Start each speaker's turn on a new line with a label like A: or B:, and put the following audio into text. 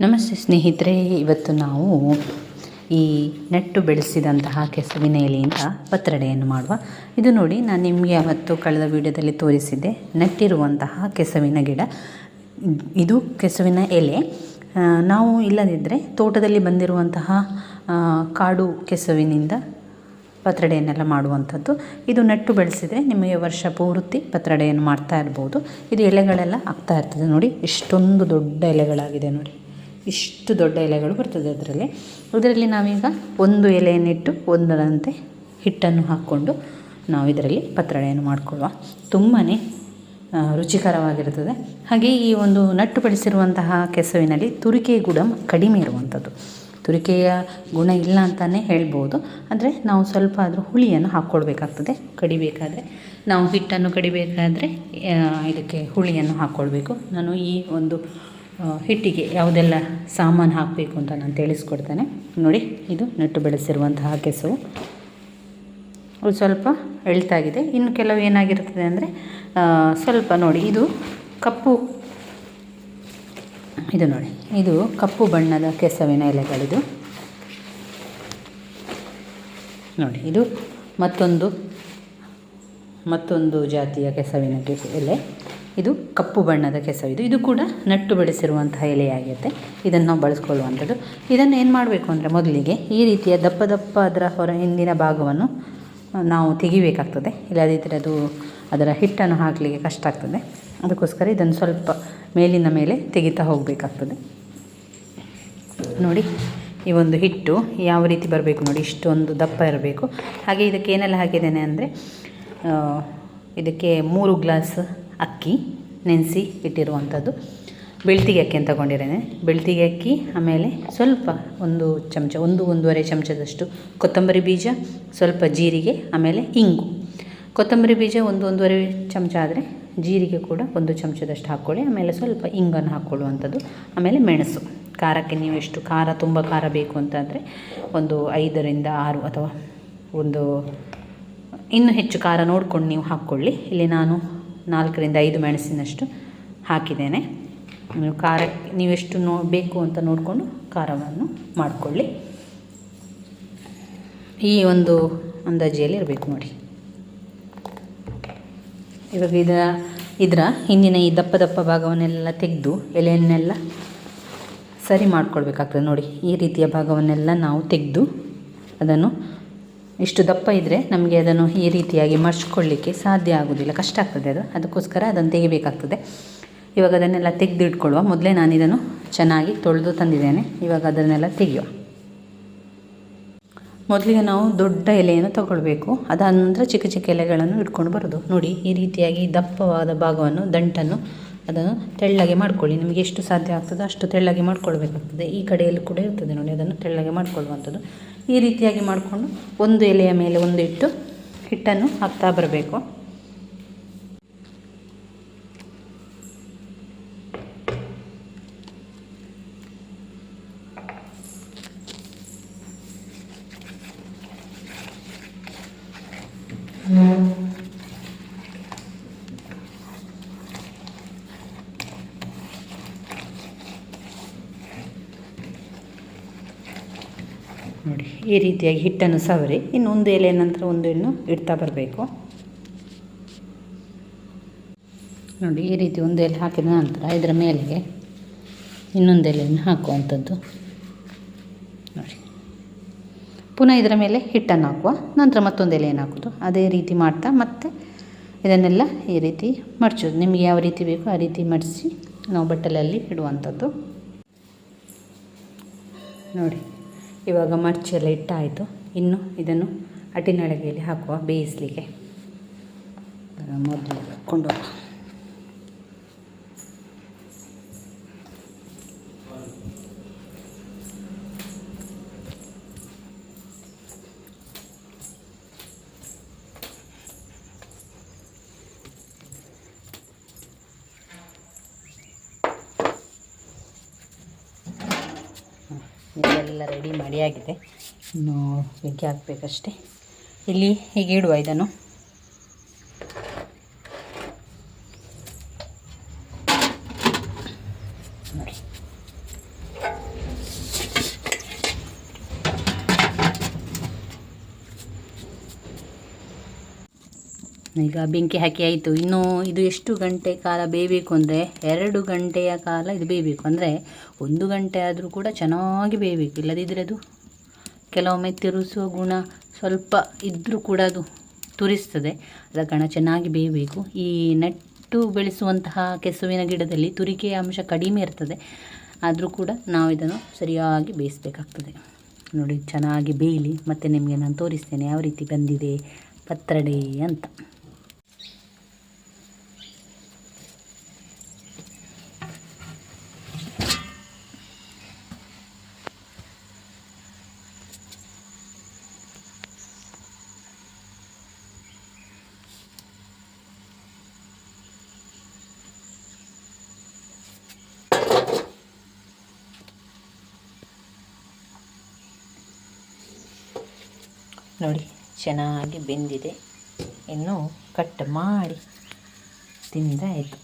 A: ನಮಸ್ತೆ ಸ್ನೇಹಿತರೆ, ಇವತ್ತು ನಾವು ಈ ನೆಟ್ಟು ಬೆಳೆಸಿದಂತಹ ಕೆಸುವಿನ ಎಲೆಯಿಂದ ಪತ್ರೊಡೆಯನ್ನು ಮಾಡುವ. ಇದು ನೋಡಿ, ನಾನು ನಿಮಗೆ ಅವತ್ತು ಕಳೆದ ವಿಡಿಯೋದಲ್ಲಿ ತೋರಿಸಿದ್ದೆ ನೆಟ್ಟಿರುವಂತಹ ಕೆಸುವಿನ ಗಿಡ. ಇದು ಕೆಸುವಿನ ಎಲೆ. ನಾವು ಇಲ್ಲದಿದ್ದರೆ ತೋಟದಲ್ಲಿ ಬಂದಿರುವಂತಹ ಕಾಡು ಕೆಸುವಿನಿಂದ ಪತ್ರೊಡೆಯನ್ನೆಲ್ಲ ಮಾಡುವಂಥದ್ದು. ಇದು ನೆಟ್ಟು ಬೆಳೆಸಿದರೆ ನಿಮಗೆ ವರ್ಷ ಪೂರ್ತಿ ಪತ್ರೊಡೆಯನ್ನು ಮಾಡ್ತಾ ಇರ್ಬೋದು. ಇದು ಎಲೆಗಳೆಲ್ಲ ಆಗ್ತಾ ಇರ್ತದೆ ನೋಡಿ, ಇಷ್ಟೊಂದು ದೊಡ್ಡ ಎಲೆಗಳಾಗಿದೆ ನೋಡಿ, ಇಷ್ಟು ದೊಡ್ಡ ಎಲೆಗಳು ಬರ್ತದೆ ಇದರಲ್ಲಿ ನಾವೀಗ ಒಂದು ಎಲೆಯನ್ನಿಟ್ಟು ಒಂದರಂತೆ ಹಿಟ್ಟನ್ನು ಹಾಕ್ಕೊಂಡು ನಾವು ಇದರಲ್ಲಿ ಪತ್ರೊಡೆಯನ್ನು ಮಾಡಿಕೊಳ್ಳುವ. ತುಂಬಾ ರುಚಿಕರವಾಗಿರ್ತದೆ. ಹಾಗೆ ಈ ಒಂದು ನಟ್ಟು ಬೆಳೆಸಿರುವಂತಹ ಕೆಸುವಿನಲ್ಲಿ ತುರಿಕೆಯ ಗುಣ ಕಡಿಮೆ ಇರುವಂಥದ್ದು. ತುರಿಕೆಯ ಗುಣ ಇಲ್ಲ ಅಂತಲೇ ಹೇಳ್ಬೋದು. ಆದರೆ ನಾವು ಸ್ವಲ್ಪ ಆದರೂ ಹುಳಿಯನ್ನು ಹಾಕ್ಕೊಳ್ಬೇಕಾಗ್ತದೆ. ಕಡಿಬೇಕಾದ್ರೆ ನಾವು ಹಿಟ್ಟನ್ನು ಕಡಿಬೇಕಾದ್ರೆ ಇದಕ್ಕೆ ಹುಳಿಯನ್ನು ಹಾಕ್ಕೊಳ್ಬೇಕು. ನಾನು ಈ ಒಂದು ಹಿಟ್ಟಿಗೆ ಯಾವುದೆಲ್ಲ ಸಾಮಾನು ಹಾಕಬೇಕು ಅಂತ ನಾನು ತಿಳಿಸ್ಕೊಡ್ತೇನೆ ನೋಡಿ. ಇದು ನೆಟ್ಟು ಬೆಳೆಸಿರುವಂತಹ ಕೆಸುವು. ಅದು ಸ್ವಲ್ಪ ಎಳ್ತಾಗಿದೆ. ಇನ್ನು ಕೆಲವು ಏನಾಗಿರ್ತದೆ ಅಂದರೆ ಸ್ವಲ್ಪ ನೋಡಿ, ಇದು ಕಪ್ಪು, ಇದು ನೋಡಿ, ಇದು ಕಪ್ಪು ಬಣ್ಣದ ಕೆಸುವಿನ ಎಲೆಗಳಿದು ನೋಡಿ. ಇದು ಮತ್ತೊಂದು ಜಾತಿಯ ಕೆಸುವಿನ ಎಲೆ. ಇದು ಕಪ್ಪು ಬಣ್ಣದ ಕೆಸುವು. ಇದು ಕೂಡ ನಟ್ಟು ಬೆಳೆಸಿರುವಂತಹ ಎಲೆಯಾಗಿದೆ. ಇದನ್ನು ನಾವು ಬಳಸ್ಕೊಳ್ಳುವಂಥದ್ದು. ಇದನ್ನು ಏನು ಮಾಡಬೇಕು ಅಂದರೆ, ಮೊದಲಿಗೆ ಈ ರೀತಿಯ ದಪ್ಪ ಅದರ ಹಿಂದಿನ ಭಾಗವನ್ನು ನಾವು ತೆಗಿಬೇಕಾಗ್ತದೆ. ಇಲ್ಲದಿದ್ದರೆ ಅದರ ಹಿಟ್ಟನ್ನು ಹಾಕಲಿಕ್ಕೆ ಕಷ್ಟ ಆಗ್ತದೆ. ಅದಕ್ಕೋಸ್ಕರ ಇದನ್ನು ಸ್ವಲ್ಪ ಮೇಲಿನ ಮೇಲೆ ತೆಗಿತಾ ಹೋಗಬೇಕಾಗ್ತದೆ ನೋಡಿ. ಈ ಒಂದು ಹಿಟ್ಟು ಯಾವ ರೀತಿ ಬರಬೇಕು ನೋಡಿ, ಇಷ್ಟೊಂದು ದಪ್ಪ ಇರಬೇಕು. ಹಾಗೆ ಇದಕ್ಕೆ ಏನೆಲ್ಲ ಹಾಕಿದ್ದೇನೆ ಅಂದರೆ, ಇದಕ್ಕೆ 3 ಗ್ಲಾಸ್ ಅಕ್ಕಿ ನೆನೆಸಿ ಇಟ್ಟಿರುವಂಥದ್ದು. ಬೆಳ್ತಿಗೆ ಅಕ್ಕಿ ಅಂತ ತಗೊಂಡಿದ್ದೇನೆ. ಬೆಳ್ತಿಗೆ ಅಕ್ಕಿ, ಆಮೇಲೆ ಸ್ವಲ್ಪ 1-1.5 ಚಮಚದಷ್ಟು ಕೊತ್ತಂಬರಿ ಬೀಜ, ಸ್ವಲ್ಪ ಜೀರಿಗೆ, ಆಮೇಲೆ ಇಂಗು. ಕೊತ್ತಂಬರಿ ಬೀಜ 1-1.5 ಚಮಚ ಆದರೆ ಜೀರಿಗೆ ಕೂಡ 1 ಚಮಚದಷ್ಟು ಹಾಕ್ಕೊಳ್ಳಿ. ಆಮೇಲೆ ಸ್ವಲ್ಪ ಇಂಗನ್ನು ಹಾಕ್ಕೊಳ್ಳುವಂಥದ್ದು. ಆಮೇಲೆ ಮೆಣಸು. ಖಾರಕ್ಕೆ ನೀವು ಎಷ್ಟು ತುಂಬ ಖಾರ ಬೇಕು ಅಂತಂದರೆ 5-6 ಅಥವಾ ಇನ್ನೂ ಹೆಚ್ಚು ಖಾರ ನೋಡ್ಕೊಂಡು ನೀವು ಹಾಕ್ಕೊಳ್ಳಿ. ಇಲ್ಲಿ ನಾನು 4-5 ಮೆಣಸಿನಷ್ಟು ಹಾಕಿದ್ದೇನೆ. ನೀವೆಷ್ಟು ಬೇಕು ಅಂತ ನೋಡಿಕೊಂಡು ಖಾರವನ್ನು ಮಾಡಿಕೊಳ್ಳಿ. ಈ ಒಂದು ಅಂದಾಜಿಯಲ್ಲಿ ಇರಬೇಕು ನೋಡಿ. ಇವಾಗ ಇದರ ಹಿಂದಿನ ಈ ದಪ್ಪ ಭಾಗವನ್ನೆಲ್ಲ ತೆಗೆದು ಎಲೆಯನ್ನೆಲ್ಲ ಸರಿ ಮಾಡ್ಕೊಳ್ಬೇಕಾಗ್ತದೆ ನೋಡಿ. ಈ ರೀತಿಯ ಭಾಗವನ್ನೆಲ್ಲ ನಾವು ತೆಗೆದು ಅದನ್ನು, ಇಷ್ಟು ದಪ್ಪ ಇದ್ದರೆ ನಮಗೆ ಅದನ್ನು ಈ ರೀತಿಯಾಗಿ ಮರ್ಚ್ಕೊಳ್ಳಿಕ್ಕೆ ಸಾಧ್ಯ ಆಗೋದಿಲ್ಲ, ಕಷ್ಟ ಆಗ್ತದೆ ಅದಕ್ಕೋಸ್ಕರ ಅದನ್ನು ತೆಗಿಬೇಕಾಗ್ತದೆ. ಇವಾಗ ಅದನ್ನೆಲ್ಲ ತೆಗೆದು ಇಟ್ಕೊಳ್ಳುವ. ಮೊದಲೇ ನಾನು ಇದನ್ನು ಚೆನ್ನಾಗಿ ತೊಳೆದು ತಂದಿದ್ದೇನೆ. ಇವಾಗ ಅದನ್ನೆಲ್ಲ ತೆಗೆಯುವ. ಮೊದಲಿಗೆ ನಾವು ದೊಡ್ಡ ಎಲೆಯನ್ನು ತಗೊಳ್ಬೇಕು. ಅದಾದ ನಂತರ ಚಿಕ್ಕ ಎಲೆಗಳನ್ನು ಇಟ್ಕೊಂಡು ಬರೋದು ನೋಡಿ. ಈ ರೀತಿಯಾಗಿ ದಪ್ಪವಾದ ಭಾಗವನ್ನು, ದಂಟನ್ನು ಅದನ್ನು ತೆಳ್ಳಗೆ ಮಾಡ್ಕೊಳ್ಳಿ. ನಿಮಗೆ ಎಷ್ಟು ಸಾಧ್ಯ ಆಗ್ತದೋ ಅಷ್ಟು ತೆಳ್ಳಗೆ ಮಾಡ್ಕೊಳ್ಬೇಕಾಗ್ತದೆ. ಈ ಕಡೆಯಲ್ಲಿ ಕೂಡ ಇರ್ತದೆ ನೋಡಿ, ಅದನ್ನು ತೆಳ್ಳಗೆ ಮಾಡಿಕೊಳ್ಳುವಂಥದ್ದು. ಈ ರೀತಿಯಾಗಿ ಮಾಡಿಕೊಂಡು ಒಂದು ಎಲೆಯ ಮೇಲೆ ಒಂದು ಇಟ್ಟು ಹಿಟ್ಟನ್ನು ಹಾಕ್ತಾ ಬರಬೇಕು. ನೋಡಿ, ಈ ರೀತಿಯಾಗಿ ಹಿಟ್ಟನ್ನು ಸವರಿ ಇನ್ನೊಂದು ಎಲೆಯ ನಂತರ ಒಂದು ಎಣ್ಣು ಇಡ್ತಾ ಬರಬೇಕು ನೋಡಿ. ಈ ರೀತಿ ಒಂದು ಎಲೆ ಹಾಕಿದ ನಂತರ ಇದರ ಮೇಲೆಗೆ ಇನ್ನೊಂದು ಎಲೆಯನ್ನು ಹಾಕುವಂಥದ್ದು ನೋಡಿ. ಪುನಃ ಇದರ ಮೇಲೆ ಹಿಟ್ಟನ್ನು ಹಾಕುವ, ನಂತರ ಮತ್ತೊಂದು ಎಲೆಯನ್ನು ಹಾಕೋದು. ಅದೇ ರೀತಿ ಮಾಡ್ತಾ ಮತ್ತೆ ಇದನ್ನೆಲ್ಲ ಈ ರೀತಿ ಮಡಚೋದು. ನಿಮಗೆ ಯಾವ ರೀತಿ ಬೇಕೋ ಆ ರೀತಿ ಮಡಿಸಿ ನಾವು ಬಟ್ಟಲಲ್ಲಿ ಇಡುವಂಥದ್ದು ನೋಡಿ. ಇವಾಗ ಮರ್ಚೆಲ್ಲ ಇಟ್ಟಾಯಿತು. ಇನ್ನು ಇದನ್ನು ಅಟ್ಟಿನೊಳಗೆಯಲ್ಲಿ ಹಾಕುವ ಬೇಯಿಸಲಿಕ್ಕೆ. ಮೊದಲು ಕೊಂಡೋಗುವ. ಇದೆಲ್ಲ ರೆಡಿ ಮಾಡಿ ಆಗಿದೆ. ಇನ್ನು ಬೆಂಕಿ ಹಾಕಬೇಕಷ್ಟೆ. ಇಲ್ಲಿ ಹೀಗೆ ಇಡುವ ಇದನ್ನು. ನೋಡಿ, ಈಗ ಬೆಂಕಿ ಹಾಕಿ ಆಯಿತು. ಇನ್ನು ಇದು ಎಷ್ಟು ಗಂಟೆ ಕಾಲ ಬೇಯಬೇಕು ಅಂದರೆ 2 ಗಂಟೆಯ ಕಾಲ ಇದು ಬೇಯಬೇಕು. ಅಂದರೆ 1 ಗಂಟೆ ಆದರೂ ಕೂಡ ಚೆನ್ನಾಗಿ ಬೇಯಬೇಕು, ಇಲ್ಲದಿದ್ದರೆ ಅದು ಕೆಲವೊಮ್ಮೆ ತಿರುಸುವ ಗುಣ ಸ್ವಲ್ಪ ಇದ್ದರೂ ಕೂಡ ಅದು ತುರಿಸ್ತದೆ. ಅದ ಕಾರಣ ಚೆನ್ನಾಗಿ ಬೇಯಬೇಕು. ಈ ನೆಟ್ಟು ಬೆಳೆಸುವಂತಹ ಕೆಸುವಿನ ಗಿಡದಲ್ಲಿ ತುರಿಕೆಯ ಅಂಶ ಕಡಿಮೆ ಇರ್ತದೆ, ಆದರೂ ಕೂಡ ನಾವು ಇದನ್ನು ಸರಿಯಾಗಿ ಬೇಯಿಸಬೇಕಾಗ್ತದೆ. ನೋಡಿ ಚೆನ್ನಾಗಿ ಬೇಯಲಿ, ಮತ್ತು ನಿಮಗೆ ನಾನು ತೋರಿಸ್ತೇನೆ ಯಾವ ರೀತಿ ಬಂದಿದೆ ಪತ್ರೊಡೆ ಅಂತ. ನೋಡಿ ಚೆನ್ನಾಗಿ ಬೆಂದಿದೆ, ಇನ್ನು ಕಟ್ ಮಾಡಿ ತಿಂದರೆ ಆಯಿತು.